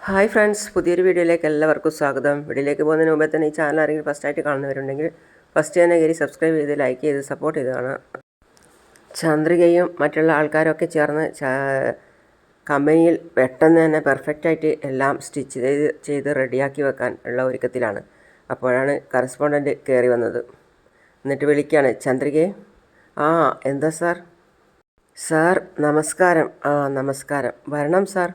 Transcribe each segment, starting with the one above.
Hi friends, പുതിയൊരു വീഡിയോയിലേക്ക് എല്ലാവർക്കും സ്വാഗതം. വീഡിയോയിലേക്ക് പോകുന്നതിന് മുമ്പേ തന്നെ ഈ ചാനൽ ആരെങ്കിലും ഫസ്റ്റായിട്ട് കാണുന്നവരുണ്ടെങ്കിൽ ഫസ്റ്റ് തന്നെ കയറി സബ്സ്ക്രൈബ് ചെയ്ത് ലൈക്ക് ചെയ്ത് സപ്പോർട്ട് ചെയ്ത് കാണാം. ചന്ദ്രികയും മറ്റുള്ള ആൾക്കാരൊക്കെ ചേർന്ന് കമ്പനിയിൽ പെട്ടെന്ന് തന്നെ പെർഫെക്റ്റായിട്ട് എല്ലാം സ്റ്റിച്ച് ചെയ്ത് റെഡിയാക്കി വെക്കാൻ ഉള്ള ഒരുക്കത്തിലാണ്. അപ്പോഴാണ് കറസ്പോണ്ടൻറ്റ് കയറി വന്നത്. എന്നിട്ട് വിളിക്കുകയാണ്, ചന്ദ്രികയെ. എന്താ സാർ? സാർ നമസ്കാരം. നമസ്കാരം. വരണം സാർ.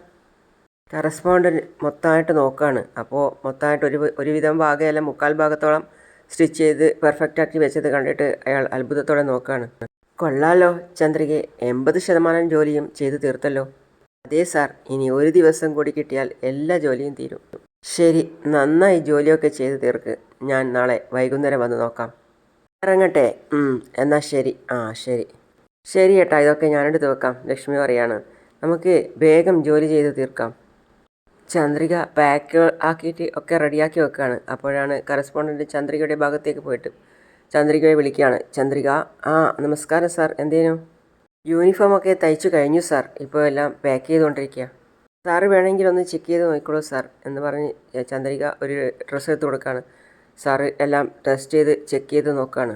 കറസ്പോണ്ടൻറ്റ് മൊത്തമായിട്ട് നോക്കുകയാണ്. അപ്പോൾ മൊത്തമായിട്ട് ഒരുവിധം ഭാഗമല്ല, മുക്കാൽ ഭാഗത്തോളം സ്റ്റിച്ച് ചെയ്ത് പെർഫെക്റ്റാക്കി വെച്ചത് കണ്ടിട്ട് അയാൾ അത്ഭുതത്തോടെ നോക്കുകയാണ്. കൊള്ളാലോ ചന്ദ്രികയെ, 80% ജോലിയും ചെയ്തു തീർത്തല്ലോ. അതെ സാർ, ഇനി ഒരു ദിവസം കൂടി കിട്ടിയാൽ എല്ലാ ജോലിയും തീരും. ശരി, നന്നായി ജോലിയൊക്കെ ചെയ്ത് തീർക്ക്. ഞാൻ നാളെ വൈകുന്നേരം വന്ന് നോക്കാം. ഇറങ്ങട്ടെ? എന്നാൽ ശരി. ശരി ശരി ഏട്ടാ, ഇതൊക്കെ ഞാനെടുത്ത് വെക്കാം. ലക്ഷ്മി പറയാണ്, നമുക്ക് വേഗം ജോലി ചെയ്ത് തീർക്കാം. ചന്ദ്രിക പാക്ക് ആക്കിയിട്ട് ഒക്കെ റെഡിയാക്കി വെക്കുകയാണ്. അപ്പോഴാണ് കറസ്പോണ്ടൻറ്റ് ചന്ദ്രികയുടെ ഭാഗത്തേക്ക് പോയിട്ട് ചന്ദ്രികയെ വിളിക്കുകയാണ്. ചന്ദ്രിക. നമസ്കാരം സാർ. എന്തേനു? യൂണിഫോമൊക്കെ തയ്ച്ചു കഴിഞ്ഞു സാർ. ഇപ്പോൾ എല്ലാം പാക്ക് ചെയ്തുകൊണ്ടിരിക്കുക. സാറ് വേണമെങ്കിൽ ഒന്ന് ചെക്ക് ചെയ്ത് നോക്കിക്കോളൂ സാർ എന്ന് പറഞ്ഞ് ചന്ദ്രിക ഒരു ഡ്രസ്സ് എടുത്ത് കൊടുക്കുകയാണ്. സാറ് എല്ലാം ടെസ്റ്റ് ചെയ്ത് ചെക്ക് ചെയ്ത് നോക്കുകയാണ്.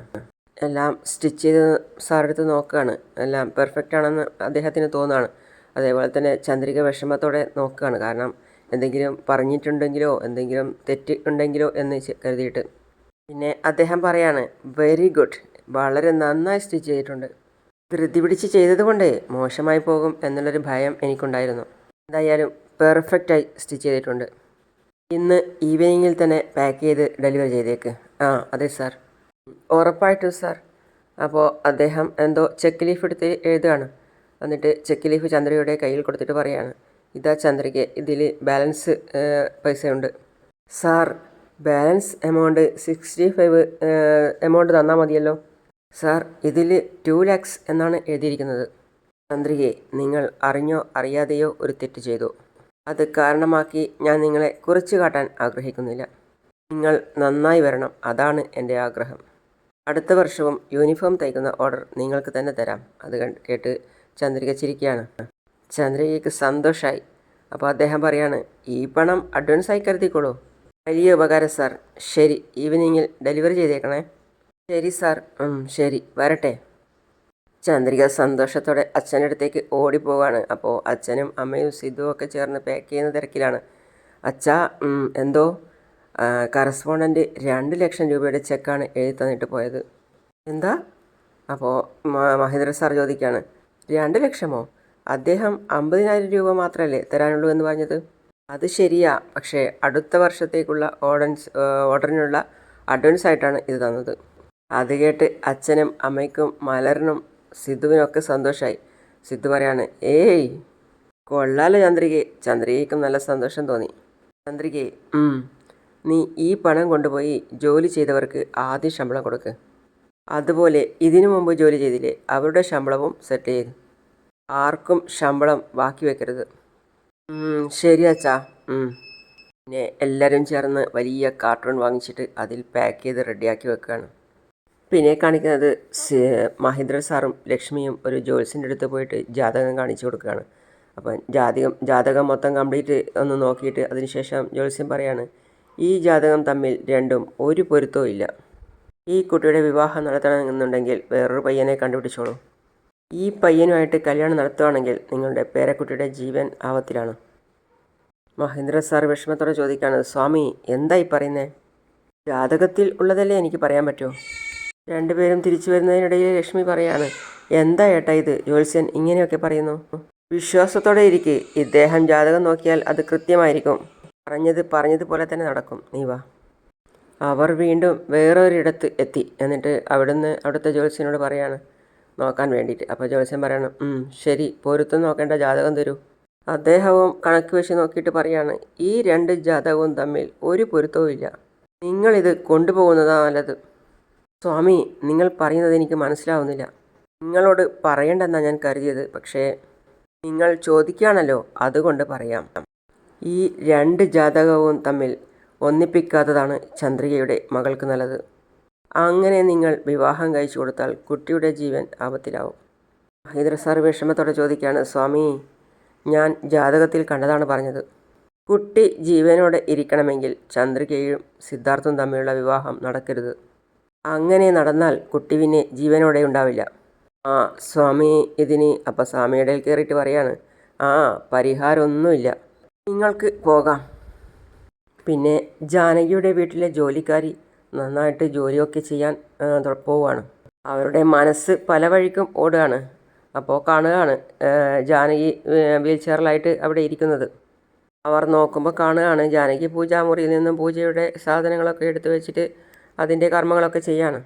എല്ലാം സ്റ്റിച്ച് ചെയ്ത് സാറെടുത്ത് നോക്കുകയാണ്. എല്ലാം പെർഫെക്റ്റ് ആണെന്ന് അദ്ദേഹത്തിന് തോന്നുകയാണ്. അതേപോലെ തന്നെ ചന്ദ്രിക വിഷമത്തോടെ നോക്കുകയാണ്. കാരണം എന്തെങ്കിലും പറഞ്ഞിട്ടുണ്ടെങ്കിലോ എന്തെങ്കിലും തെറ്റ് ഉണ്ടെങ്കിലോ എന്ന് കരുതിയിട്ട്. പിന്നെ അദ്ദേഹം പറയാണ്, വെരി ഗുഡ്, വളരെ നന്നായി സ്റ്റിച്ച് ചെയ്തിട്ടുണ്ട്. ധൃതി പിടിച്ച് ചെയ്തതുകൊണ്ട് മോശമായി പോകും എന്നുള്ളൊരു ഭയം എനിക്കുണ്ടായിരുന്നു. എന്തായാലും പെർഫെക്റ്റായി സ്റ്റിച്ച് ചെയ്തിട്ടുണ്ട്. ഇന്ന് ഈവനിങ്ങിൽ തന്നെ പാക്ക് ചെയ്ത് ഡെലിവറി ചെയ്തേക്ക്. അതെ സാർ. ഉറപ്പായിട്ടും സാർ. അപ്പോൾ അദ്ദേഹം എന്തോ ചെക്ക് ലീഫ് എടുത്ത് എഴുതുകയാണ്. എന്നിട്ട് ചെക്ക് ലീഫ് ചന്ദ്രയുടെ കയ്യിൽ കൊടുത്തിട്ട് പറയാണ്, ഇതാ ചന്ദ്രിക, ഇതിൽ ബാലൻസ് പൈസയുണ്ട്. സാർ, ബാലൻസ് എമൗണ്ട് 65 എമൗണ്ട് തന്നാൽ മതിയല്ലോ. സാർ, ഇതിൽ 2 lakhs എന്നാണ് എഴുതിയിരിക്കുന്നത്. ചന്ദ്രികയെ, നിങ്ങൾ അറിഞ്ഞോ അറിയാതെയോ ഒരു തെറ്റ് ചെയ്തു. അത് കാരണമാക്കി ഞാൻ നിങ്ങളെ കുറിച്ച് കാട്ടാൻ ആഗ്രഹിക്കുന്നില്ല. നിങ്ങൾ നന്നായി വരണം, അതാണ് എൻ്റെ ആഗ്രഹം. അടുത്ത വർഷവും യൂണിഫോം തയ്ക്കുന്ന ഓർഡർ നിങ്ങൾക്ക് തന്നെ തരാം. അത് കേട്ട് ചന്ദ്രിക ചിരിക്കുകയാണ്. ചന്ദ്രികയ്ക്ക് സന്തോഷമായി. അപ്പോൾ അദ്ദേഹം പറയാണ്, ഈ പണം അഡ്വാൻസായി കരുതിക്കോളൂ. വലിയ ഉപകാരം സാർ. ശരി, ഈവനിങ്ങിൽ ഡെലിവറി ചെയ്തേക്കണേ. ശരി സാർ. ശരി, വരട്ടെ. ചന്ദ്രിക സന്തോഷത്തോടെ അച്ഛൻ്റെ അടുത്തേക്ക് ഓടിപ്പോവാണ്. അപ്പോൾ അച്ഛനും അമ്മയും സിദ്ധുവും ഒക്കെ ചേർന്ന് പാക്ക് ചെയ്യുന്ന തിരക്കിലാണ്. അച്ഛാ, എന്തോ? കറസ്പോണ്ടൻറ്റ് 2 ലക്ഷം രൂപയുടെ ചെക്കാണ് എഴുതി തന്നിട്ട് പോയത്. എന്താ? അപ്പോൾ മഹേന്ദ്ര സാർ ചോദിക്കുകയാണ്, 2 ലക്ഷമോ? അദ്ദേഹം 50,000 രൂപ മാത്രമല്ലേ തരാനുള്ളൂ എന്ന് പറഞ്ഞത്? അത് ശരിയാ, പക്ഷേ അടുത്ത വർഷത്തേക്കുള്ള ഓർഡറിനുള്ള അഡ്വാൻസ് ആയിട്ടാണ് ഇത് തന്നത്. അത് കേട്ട് അച്ഛനും അമ്മയ്ക്കും മലറിനും സിദ്ധുവിനൊക്കെ സന്തോഷമായി. സിദ്ധു പറയാണ്, ഏയ് കൊള്ളാലോ ചന്ദ്രികയെ. ചന്ദ്രികയ്ക്കും നല്ല സന്തോഷം തോന്നി. ചന്ദ്രികയെ, നീ ഈ പണം കൊണ്ടുപോയി ജോലി ചെയ്തവർക്ക് ആദ്യം ശമ്പളം കൊടുക്ക്. അതുപോലെ ഇതിനു മുമ്പ് ജോലി ചെയ്തില്ലേ, അവരുടെ ശമ്പളവും സെറ്റ് ചെയ്ത്. ആർക്കും ശമ്പളം ബാക്കി വെക്കരുത്. ശരി അച്ഛാ. പിന്നെ എല്ലാവരും ചേർന്ന് വലിയ കാർട്ടൂൺ വാങ്ങിച്ചിട്ട് അതിൽ പാക്ക് ചെയ്ത് റെഡിയാക്കി വെക്കുകയാണ്. പിന്നെ കാണിക്കുന്നത് മഹേന്ദ്ര സാറും ലക്ഷ്മിയും ഒരു ജോത്സ്യൻ്റെ അടുത്ത് പോയിട്ട് ജാതകം കാണിച്ചു കൊടുക്കുകയാണ്. അപ്പം ജാതകം മൊത്തം കംപ്ലീറ്റ് ഒന്ന് നോക്കിയിട്ട് അതിനുശേഷം ജോത്സ്യൻ പറയാണ്, ഈ ജാതകം തമ്മിൽ രണ്ടും ഒരു പൊരുത്തവും ഇല്ല. ഈ കുട്ടിയുടെ വിവാഹം നടത്തണമെന്നുണ്ടെങ്കിൽ വേറൊരു പയ്യനെ കണ്ടുപിടിച്ചോളൂ. ഈ പയ്യനുമായിട്ട് കല്യാണം നടത്തുകയാണെങ്കിൽ നിങ്ങളുടെ പേരക്കുട്ടിയുടെ ജീവൻ ആപത്തിലാണ്. മഹേന്ദ്ര സാർ വിഷമത്തോടെ ചോദിക്കുകയാണ്, സ്വാമി എന്തായി പറയുന്നേ? ജാതകത്തിൽ ഉള്ളതല്ലേ എനിക്ക് പറയാൻ പറ്റുമോ? രണ്ടുപേരും തിരിച്ചു വരുന്നതിനിടയിൽ ലക്ഷ്മി പറയാണ്, എന്താ ഏട്ടാ ഇത്, ജ്യോത്സ്യൻ ഇങ്ങനെയൊക്കെ പറയുന്നു? വിശ്വാസത്തോടെ ഇരിക്കുക. ഇദ്ദേഹം ജാതകം നോക്കിയാൽ അത് കൃത്യമായിരിക്കും. പറഞ്ഞതുപോലെ തന്നെ നടക്കും. നീ വാ. അവർ വീണ്ടും വേറൊരിടത്ത് എത്തി. എന്നിട്ട് അവിടുത്തെ ജ്യോത്സ്യനോട് പറയാണ് നോക്കാൻ വേണ്ടിയിട്ട്. അപ്പോൾ ജ്യോത്സ്യൻ പറയണം, ശരി, പൊരുത്തം നോക്കേണ്ട ജാതകം തരൂ. അദ്ദേഹവും കണക്ക് വെച്ച് നോക്കിയിട്ട് പറയാണ്, ഈ 2 ജാതകവും തമ്മിൽ ഒരു പൊരുത്തവും ഇല്ല. നിങ്ങളിത് കൊണ്ടുപോകുന്നതാണ് നല്ലത്. സ്വാമി, നിങ്ങൾ പറയുന്നത് എനിക്ക് മനസ്സിലാവുന്നില്ല. നിങ്ങളോട് പറയണ്ടെന്നാണ് ഞാൻ കരുതിയത്, പക്ഷേ നിങ്ങൾ ചോദിക്കുകയാണല്ലോ, അതുകൊണ്ട് പറയാം. ഈ 2 ജാതകവും തമ്മിൽ ഒന്നിപ്പിക്കാത്തതാണ് ചന്ദ്രികയുടെ മകൾക്ക് നല്ലത്. അങ്ങനെ നിങ്ങൾ വിവാഹം കഴിച്ചു കൊടുത്താൽ കുട്ടിയുടെ ജീവൻ ആപത്തിലാവും. മഹേന്ദ്ര സാർ വിഷമത്തോടെ ചോദിക്കുകയാണ്, സ്വാമി, ഞാൻ ജാതകത്തിൽ കണ്ടതാണ് പറഞ്ഞത്. കുട്ടി ജീവനോടെ ഇരിക്കണമെങ്കിൽ ചന്ദ്രികയും സിദ്ധാർത്ഥും തമ്മിലുള്ള വിവാഹം നടക്കരുത്. അങ്ങനെ നടന്നാൽ കുട്ടി പിന്നെ ജീവനോടെ ഉണ്ടാവില്ല. ആ സ്വാമി ഇതിന് അപ്പം സ്വാമിയുടെ കയറിയിട്ട് പറയാണ്, പരിഹാരമൊന്നുമില്ല, നിങ്ങൾക്ക് പോകാം. പിന്നെ ജാനകിയുടെ വീട്ടിലെ ജോലിക്കാരി നന്നായിട്ട് ജോലിയൊക്കെ ചെയ്യാൻ പോവുകയാണ്. അവരുടെ മനസ്സ് പല വഴിക്കും ഓടുകയാണ്. അപ്പോൾ കാണുകയാണ് ജാനകി വീൽ ചെയറിലായിട്ട് അവിടെ ഇരിക്കുന്നത്. അവർ നോക്കുമ്പോൾ കാണുകയാണ് ജാനകി പൂജാമുറിയിൽ നിന്നും പൂജയുടെ സാധനങ്ങളൊക്കെ എടുത്തു വെച്ചിട്ട് അതിൻ്റെ കർമ്മങ്ങളൊക്കെ ചെയ്യാണ്.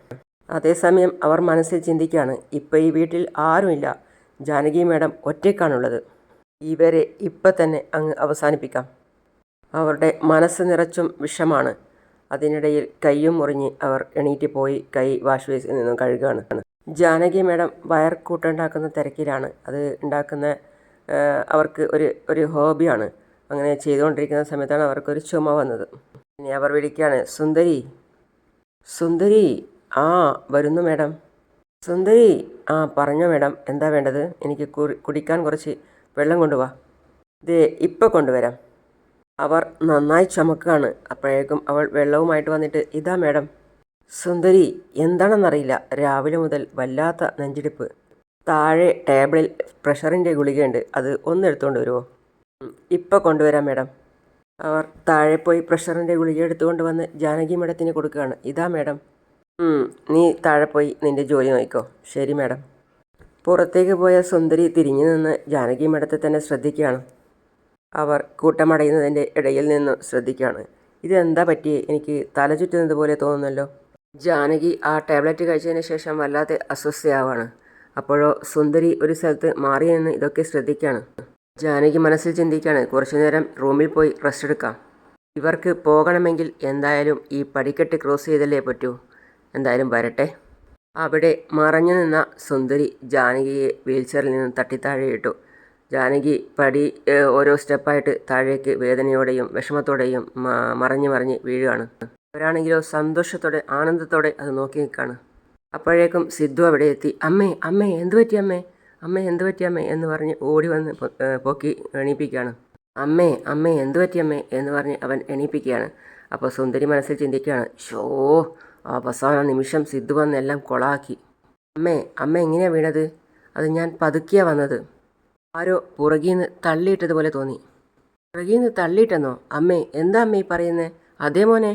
അതേസമയം അവർ മനസ്സിൽ ചിന്തിക്കുകയാണ്, ഇപ്പം ഈ വീട്ടിൽ ആരുമില്ല, ജാനകി മേഡം ഒറ്റയ്ക്കാണുള്ളത്, ഇവരെ ഇപ്പം തന്നെ അങ്ങ് അവസാനിപ്പിക്കാം. അവരുടെ മനസ്സ് നിറച്ചും വിഷമാണ്. അതിനിടയിൽ കൈയും മുറിഞ്ഞ് അവർ എണീറ്റ് പോയി കൈ വാഷ് ബേസിൽ നിന്നും കഴുകുകയാണ്. ജാനകി മേഡം വയർ കൂട്ടുണ്ടാക്കുന്ന തിരക്കിലാണ്. അത് ഉണ്ടാക്കുന്ന അവർക്ക് ഒരു ഹോബിയാണ്. അങ്ങനെ ചെയ്തുകൊണ്ടിരിക്കുന്ന സമയത്താണ് അവർക്കൊരു ചുമ വന്നത്. പിന്നെ അവർ വിളിക്കുകയാണ്, സുന്ദരി, സുന്ദരി. വരുന്നു മേഡം. സുന്ദരി, പറഞ്ഞോ മേഡം, എന്താ വേണ്ടത്? എനിക്ക് കുടിക്കാൻ കുറച്ച് വെള്ളം കൊണ്ടുവാ. ദേ ഇപ്പം കൊണ്ടുവരാം. അവർ നന്നായി ചുമക്കുകയാണ്. അപ്പോഴേക്കും അവൾ വെള്ളവുമായിട്ട് വന്നിട്ട്, ഇതാ മേഡം. സുന്ദരി, എന്താണെന്നറിയില്ല, രാവിലെ മുതൽ വല്ലാത്ത നെഞ്ചിടിപ്പ്. താഴെ ടേബിളിൽ പ്രഷറിൻ്റെ ഗുളികയുണ്ട്, അത് ഒന്നെടുത്തുകൊണ്ട് വരുമോ? ഇപ്പം കൊണ്ടുവരാം മേഡം. അവർ താഴെ പോയി പ്രഷറിൻ്റെ ഗുളിക എടുത്തുകൊണ്ട് വന്ന് ജാനകി മേഡത്തിന് കൊടുക്കുകയാണ്. ഇതാ മേഡം. നീ താഴെ പോയി നിൻ്റെ ജോലി നോക്കിക്കോ. ശരി മേഡം. പുറത്തേക്ക് പോയ സുന്ദരി തിരിഞ്ഞു നിന്ന് ജാനകി മേഡത്തെ തന്നെ ശ്രദ്ധിക്കുകയാണ്. അവർ കൂട്ടമടയുന്നതിൻ്റെ ഇടയിൽ നിന്ന് ശ്രദ്ധിക്കുകയാണ്. ഇതെന്താ പറ്റിയേ? എനിക്ക് തല ചുറ്റുന്നത് പോലെ തോന്നുന്നല്ലോ. ജാനകി ആ ടാബ്ലറ്റ് കഴിച്ചതിന് ശേഷം വല്ലാതെ അസ്വസ്ഥയാവാണ്. അപ്പോഴോ സുന്ദരി ഒരു സ്ഥലത്ത് മാറി നിന്ന് ഇതൊക്കെ ശ്രദ്ധിക്കുകയാണ്. ജാനകി മനസ്സിൽ ചിന്തിക്കുകയാണ്, കുറച്ചു നേരം റൂമിൽ പോയി റെസ്റ്റ് എടുക്കാം. ഇവർക്ക് പോകണമെങ്കിൽ എന്തായാലും ഈ പടിക്കെട്ട് ക്രോസ് ചെയ്തല്ലേ പറ്റൂ. എന്തായാലും വരട്ടെ. അവിടെ മറഞ്ഞു നിന്ന സുന്ദരി ജാനകിയെ വീൽചെയറിൽ നിന്ന് തട്ടിത്താഴെയിട്ടു. ജാനകി പടി ഓരോ സ്റ്റെപ്പായിട്ട് താഴേക്ക് വേദനയോടെയും വിഷമത്തോടെയും മറിഞ്ഞ് വീഴുകയാണ്. അവരാണെങ്കിലോ സന്തോഷത്തോടെ ആനന്ദത്തോടെ അത് നോക്കി നിൽക്കുകയാണ്. അപ്പോഴേക്കും സിദ്ധു അവിടെ എത്തി. അമ്മേ എന്തു പറ്റി അമ്മേ എന്ന് പറഞ്ഞ് ഓടി വന്ന് പൊക്കി എണീപ്പിക്കുകയാണ്. അമ്മേ എന്തു പറ്റി അമ്മേ എന്ന് പറഞ്ഞ് അവൻ എണീപ്പിക്കുകയാണ്. അപ്പോൾ സുന്ദരി മനസ്സിൽ ചിന്തിക്കുകയാണ്, അവസാന നിമിഷം സിദ്ധു വന്ന് എല്ലാം കൊളാക്കി. അമ്മ എങ്ങനെയാണ് വീണത്? അത് ഞാൻ പതുക്കിയാണ് വന്നത്. ആരോ പുറകിൽ നിന്ന് തള്ളിയിട്ടതുപോലെ തോന്നി. പുറകിൽ നിന്ന് തള്ളിയിട്ടെന്നോ? അമ്മേ, എന്താ അമ്മേ ഈ പറയുന്നത്? അതേ മോനെ,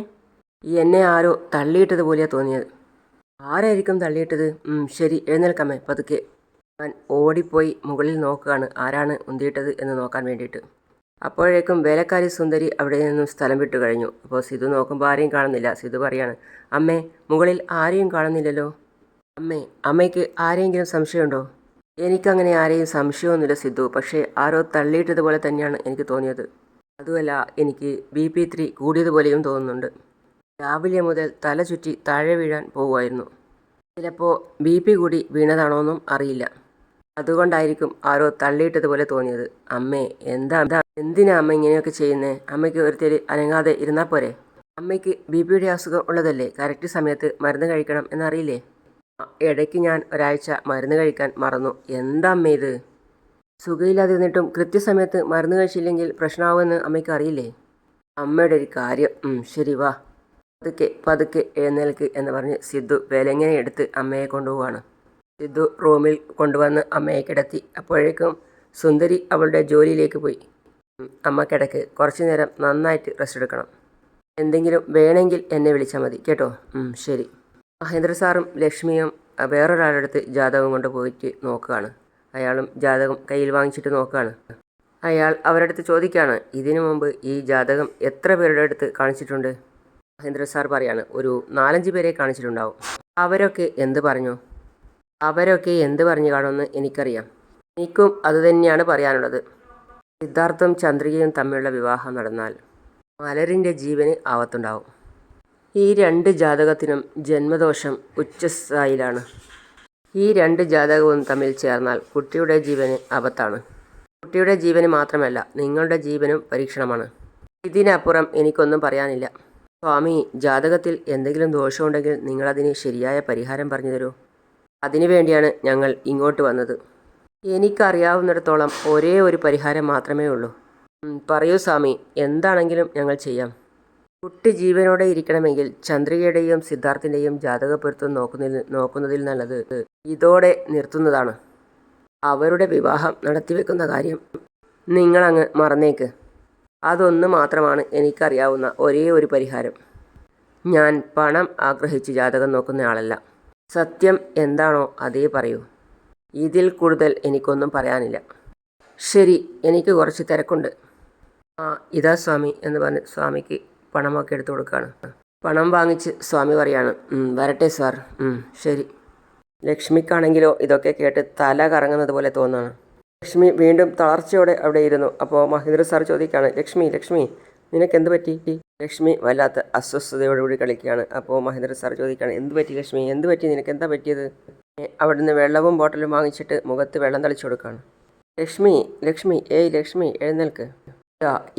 എന്നെ ആരോ തള്ളിയിട്ടതുപോലെയാണ് തോന്നിയത്. ആരായിരിക്കും തള്ളിയിട്ടത്? ശരി, എഴുന്നേൽക്കമ്മേ പതുക്കെ. അവൻ ഓടിപ്പോയി മുകളിൽ നോക്കുകയാണ് ആരാണ് ഉന്തിയിട്ടത് എന്ന് നോക്കാൻ വേണ്ടിയിട്ട്. അപ്പോഴേക്കും വേലക്കാരി സുന്ദരി അവിടെ നിന്നും സ്ഥലം വിട്ടു കഴിഞ്ഞു. അപ്പോൾ സിധു നോക്കുമ്പോൾ ആരെയും കാണുന്നില്ല. സിധു പറയാണ്, അമ്മേ, മുകളിൽ ആരെയും കാണുന്നില്ലല്ലോ. അമ്മയ്ക്ക് ആരെയെങ്കിലും സംശയമുണ്ടോ? എനിക്കങ്ങനെ ആരെയും സംശയമൊന്നുമില്ല സിധു, പക്ഷേ ആരോ തള്ളിയിട്ടതുപോലെ തന്നെയാണ് എനിക്ക് തോന്നിയത്. അതുമല്ല, എനിക്ക് BP3 കൂടിയതുപോലെയും തോന്നുന്നുണ്ട്. രാവിലെ മുതൽ തല ചുറ്റി താഴെ വീഴാൻ പോവുമായിരുന്നു. ചിലപ്പോൾ BP കൂടി വീണതാണോന്നും അറിയില്ല. അതുകൊണ്ടായിരിക്കും ആരോ തള്ളിയിട്ടതുപോലെ തോന്നിയത്. എന്തിനാ അമ്മ ഇങ്ങനെയൊക്കെ ചെയ്യുന്നേ? അമ്മയ്ക്ക് ഒരുത്തരി അനങ്ങാതെ ഇരുന്നാൽ പോരെ? അമ്മയ്ക്ക് BP അസുഖം ഉള്ളതല്ലേ? കറക്റ്റ് സമയത്ത് മരുന്ന് കഴിക്കണം എന്നറിയില്ലേ? ഇടയ്ക്ക് ഞാൻ ഒരാഴ്ച മരുന്ന് കഴിക്കാൻ മറന്നു. എന്താ അമ്മ ഇത്? സുഖമില്ലാതിരുന്നിട്ടും കൃത്യസമയത്ത് മരുന്ന് കഴിച്ചില്ലെങ്കിൽ പ്രശ്നമാവുമെന്ന് അമ്മയ്ക്ക് അറിയില്ലേ? അമ്മയുടെ ഒരു കാര്യം. ശരി, വാ, പതുക്കെ എഴുന്നേൽക്ക് എന്ന് പറഞ്ഞ് സിദ്ധു വേലങ്ങനെ എടുത്ത് അമ്മയെ കൊണ്ടുപോവാണ്. സിദ്ധു റൂമിൽ കൊണ്ടുവന്ന് അമ്മയെ കിടത്തി. അപ്പോഴേക്കും സുന്ദരി അവളുടെ ജോലിയിലേക്ക് പോയി. അമ്മ കിടക്ക്, കുറച്ചു നേരം നന്നായിട്ട് റെസ്റ്റ് എടുക്കണം. എന്തെങ്കിലും വേണമെങ്കിൽ എന്നെ വിളിച്ചാൽ മതി കേട്ടോ. ശരി. മഹേന്ദ്ര സാറും ലക്ഷ്മിയും വേറൊരാളടുത്ത് ജാതകം കൊണ്ട് പോയിട്ട് നോക്കുകയാണ്. അയാളും ജാതകം കയ്യിൽ വാങ്ങിച്ചിട്ട് നോക്കുകയാണ്. അയാൾ അവരടുത്ത് ചോദിക്കുകയാണ്, ഇതിനു മുമ്പ് ഈ ജാതകം എത്ര പേരുടെ അടുത്ത് കാണിച്ചിട്ടുണ്ട്? മഹേന്ദ്ര സാർ പറയാണ്, ഒരു 4-5 പേരെ കാണിച്ചിട്ടുണ്ടാവും. അവരൊക്കെ എന്ത് പറഞ്ഞു കാണുമെന്ന് എനിക്കറിയാം. എനിക്കും അതുതന്നെയാണ് പറയാനുള്ളത്. സിദ്ധാർത്ഥും ചന്ദ്രികയും തമ്മിലുള്ള വിവാഹം നടന്നാൽ മലരിൻ്റെ ജീവന് ആപത്തുണ്ടാവും. ഈ 2 ജാതകത്തിനും ജന്മദോഷം ഉച്ചസ്ഥായിലാണ്. ഈ 2 ജാതകവും തമ്മിൽ ചേർന്നാൽ കുട്ടിയുടെ ജീവന് ആപത്താണ്. കുട്ടിയുടെ ജീവന് മാത്രമല്ല, നിങ്ങളുടെ ജീവനും പരീക്ഷണമാണ്. ഇതിനപ്പുറം എനിക്കൊന്നും പറയാനില്ല. സ്വാമി, ജാതകത്തിൽ എന്തെങ്കിലും ദോഷമുണ്ടെങ്കിൽ നിങ്ങളതിന് ശരിയായ പരിഹാരം പറഞ്ഞു തരൂ. അതിനു വേണ്ടിയാണ് ഞങ്ങൾ ഇങ്ങോട്ട് വന്നത്. എനിക്കറിയാവുന്നിടത്തോളം ഒരേ ഒരു പരിഹാരം മാത്രമേ ഉള്ളൂ. പറയൂ സ്വാമി, എന്താണെങ്കിലും ഞങ്ങൾ ചെയ്യാം. കുട്ടി ജീവനോടെ ഇരിക്കണമെങ്കിൽ ചന്ദ്രികയുടെയും സിദ്ധാർത്ഥിൻ്റെയും ജാതകപ്പൊരുത്തം നോക്കുന്നതിൽ നല്ലത് ഇതോടെ നിർത്തുന്നതാണ്. അവരുടെ വിവാഹം നടത്തിവെക്കുന്ന കാര്യം നിങ്ങളങ്ങ് മറന്നേക്ക്. അതൊന്നു മാത്രമാണ് എനിക്കറിയാവുന്ന ഒരേ ഒരു പരിഹാരം. ഞാൻ പണം ആഗ്രഹിച്ച് ജാതകം നോക്കുന്നയാളല്ല. സത്യം എന്താണോ അതേ പറയൂ. ഇതിൽ കൂടുതൽ എനിക്കൊന്നും പറയാനില്ല. ശരി, എനിക്ക് കുറച്ച് തിരക്കുണ്ട്. ഇതാ സ്വാമി എന്ന് പറഞ്ഞ് സ്വാമിക്ക് പണമൊക്കെ എടുത്തു കൊടുക്കുകയാണ്. പണം വാങ്ങിച്ച് സ്വാമി പറയാണ്, വരട്ടെ സാർ. ശരി. ലക്ഷ്മിക്കാണെങ്കിലോ ഇതൊക്കെ കേട്ട് തല കറങ്ങുന്നത് പോലെ തോന്നുകയാണ്. ലക്ഷ്മി വീണ്ടും തളർച്ചയോടെ അവിടെ ഇരുന്നു. അപ്പോൾ മഹേന്ദ്ര സാർ ചോദിക്കുകയാണ്, ലക്ഷ്മി നിനക്കെന്ത് പറ്റി? ലക്ഷ്മി വല്ലാത്ത അസ്വസ്ഥതയോടുകൂടി കളിക്കുകയാണ്. അപ്പോൾ മഹേന്ദ്ര സാർ ചോദിക്കുകയാണ്, എന്ത് പറ്റി ലക്ഷ്മി, എന്ത് പറ്റി, നിനക്ക് എന്താ പറ്റിയത്? അവിടുന്ന് വെള്ളവും ബോട്ടലും വാങ്ങിച്ചിട്ട് മുഖത്ത് വെള്ളം തളിച്ചു കൊടുക്കുകയാണ്. ലക്ഷ്മി ലക്ഷ്മി എഴുന്നേൽക്ക്,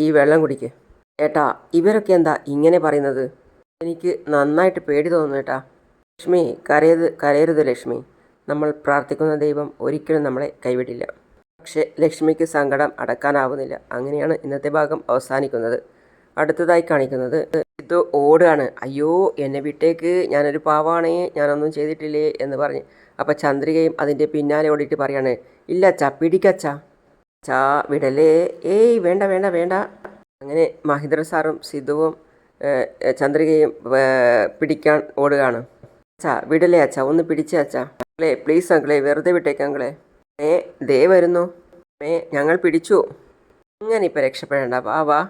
ഈ വെള്ളം കുടിക്ക്. ഏട്ടാ, ഇവരൊക്കെ എന്താ ഇങ്ങനെ പറയുന്നത്? എനിക്ക് നന്നായിട്ട് പേടി തോന്നുന്നു ഏട്ടാ. ലക്ഷ്മി കരയരുത് ലക്ഷ്മി. നമ്മൾ പ്രാർത്ഥിക്കുന്ന ദൈവം ഒരിക്കലും നമ്മളെ കൈവിടില്ല. പക്ഷേ ലക്ഷ്മിക്ക് സങ്കടം അടക്കാനാവുന്നില്ല. അങ്ങനെയാണ് ഇന്നത്തെ ഭാഗം അവസാനിക്കുന്നത്. അടുത്തതായി കാണിക്കുന്നത് ഇത് ഓടുകയാണ്. അയ്യോ എന്നെ വിട്ടേക്ക്, ഞാനൊരു പാവാണേ, ഞാനൊന്നും ചെയ്തിട്ടില്ലേ എന്ന് പറഞ്ഞ്. അപ്പം ചന്ദ്രികയും അതിൻ്റെ പിന്നാലെ ഓടിയിട്ട് പറയാണ്, ഇല്ല അച്ഛാ, പിടിക്കച്ചാ, വിടലേ, ഏയ് വേണ്ട വേണ്ട വേണ്ട. അങ്ങനെ മഹേന്ദ്ര സാറും സിദ്ധുവും ചന്ദ്രികയും പിടിക്കാൻ ഓടുകയാണ്. വിടലേ അച്ഛാ, ഒന്ന് പിടിച്ചേ അച്ഛാ, പ്ലീസ് അങ്കിളെ, വെറുതെ വിട്ടേക്ക് അങ്കിളെ. ദേ വരുന്നു. ഞങ്ങൾ പിടിച്ചു. ഇങ്ങനെ ഇപ്പം രക്ഷപ്പെടേണ്ട, വാ.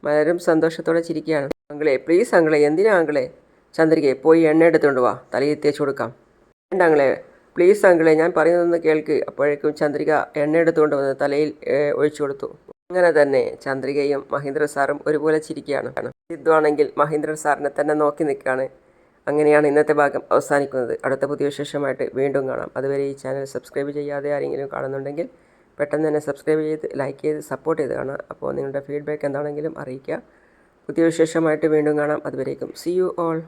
മലരും സന്തോഷത്തോടെ ചിരിക്കുകയാണ്. അങ്കിളെ പ്ലീസ് അങ്കിളെ, എന്തിനാ അങ്കിളെ? ചന്ദ്രികയെ പോയി എണ്ണ എടുത്തുകൊണ്ട് വാ, തലയിൽ തേച്ച് കൊടുക്കാം. വേണ്ട അങ്കിളെ, പ്ലീസ് അങ്കിളെ, ഞാൻ പറയുന്നതൊന്ന് കേൾക്ക്. അപ്പോഴേക്കും ചന്ദ്രിക എണ്ണ എടുത്തുകൊണ്ട് വന്ന് തലയിൽ ഒഴിച്ചു കൊടുത്തു. അങ്ങനെ തന്നെ ചന്ദ്രികയും മഹേന്ദ്ര സാറും ഒരുപോലെ ചിരിക്കുകയാണ്. സിദ്ധു ആണെങ്കിൽ മഹേന്ദ്ര സാറിനെ തന്നെ നോക്കി നിൽക്കുകയാണ്. അങ്ങനെയാണ് ഇന്നത്തെ ഭാഗം അവസാനിക്കുന്നത്. അടുത്ത പുതിയ വിശേഷമായിട്ട് വീണ്ടും കാണാം. അതുവരെ ഈ ചാനൽ സബ്സ്ക്രൈബ് ചെയ്യാതെ ആരെങ്കിലും കാണുന്നുണ്ടെങ്കിൽ പെട്ടെന്ന് തന്നെ സബ്സ്ക്രൈബ് ചെയ്ത് ലൈക്ക് ചെയ്ത് സപ്പോർട്ട് ചെയ്ത് കാണാം. അപ്പോൾ നിങ്ങളുടെ ഫീഡ്ബാക്ക് എന്താണെങ്കിലും അറിയിക്കുക. പുതിയ വിശേഷമായിട്ട് വീണ്ടും കാണാം. അതുവരേക്കും സീ യു ഓൾ.